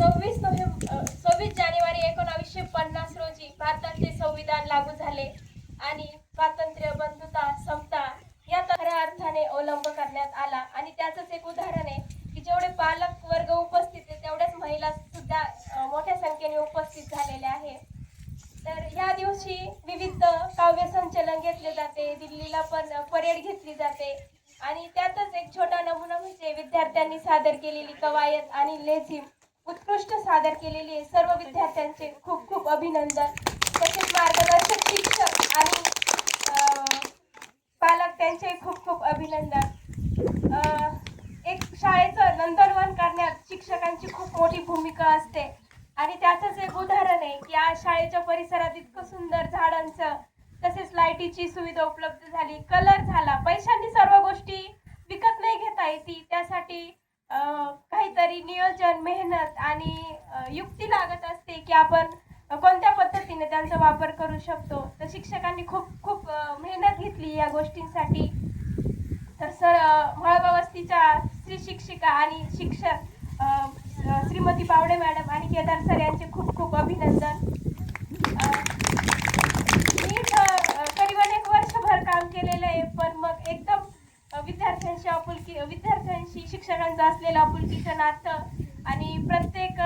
26 जानेवारी 1950 रोजी भारताचे संविधान लागू झाले आणि स्वातंत्र्य, बंधुता, समता या खऱ्या अर्थाने अवलंब करण्यात आला. आणि त्याचंच एक उदाहरण आहे की जेवढे पालक वर्ग उपस्थित आहे तेवढ्याच महिला सुद्धा मोठ्या संख्येने उपस्थित झालेल्या आहेत. तर या दिवशी विविध काव्य संचलन घेतले जाते, दिल्लीला पण परेड घेतली जाते. आणि त्यातच एक छोटा नमुना म्हणजे विद्यार्थ्यांनी सादर केलेली कवायत आणि लेझिम उत्कृष्ट सादर केलेली आहे. सर्व विद्यार्थ्यांचे खूप खूप अभिनंदन. तसेच मार्गदर्शक शिक्षक आणि पालक त्यांचे खूप खूप अभिनंदन. एक शाळेचं नंदनवन करण्यात शिक्षकांची खूप मोठी भूमिका असते. आणि त्याचंच एक उदाहरण आहे की आज शाळेच्या परिसरात इतकं सुंदर झाडांचं तसेच लाईटीची सुविधा उपलब्ध झाली, कलर झाला. पैशांनी सर्व गोष्टी विकत नाही घेता येते, त्यासाठी काहीतरी नियोजन, मेहनत आणि युक्ती लागत असते की आपण कोणत्या पद्धतीने त्यांचा वापर करू शकतो. तर शिक्षकांनी खूप खूप मेहनत घेतली या गोष्टींसाठी. तर मळगाव वस्तीच्या स्त्री शिक्षिका आणि शिक्षक श्रीमती पावडे मॅडम आणि केदार सर यांचे खूप खूप अभिनंदन. मी करीबन 1 वर्षभर काम केलेलं आहे, पण मग एकदम विद्यार्थ्यांशी शिक्षकांचं असलेलं आपुलकीचं नातं आणि प्रत्येक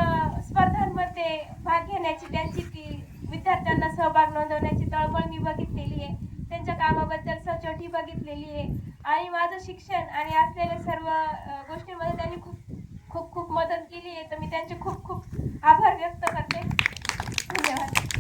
स्पर्धांमध्ये भाग घेण्याची त्यांची ती विद्यार्थ्यांना सहभाग नोंदवण्याची तळमळ मी बघितलेली आहे. त्यांच्या कामाबद्दल सचोटी बघितलेली आहे. आणि माझं शिक्षण आणि असलेल्या सर्व गोष्टींमध्ये त्यांनी खूप खूप खूप मदत केली आहे. तर मी त्यांचे खूप खूप आभार व्यक्त करते. धन्यवाद.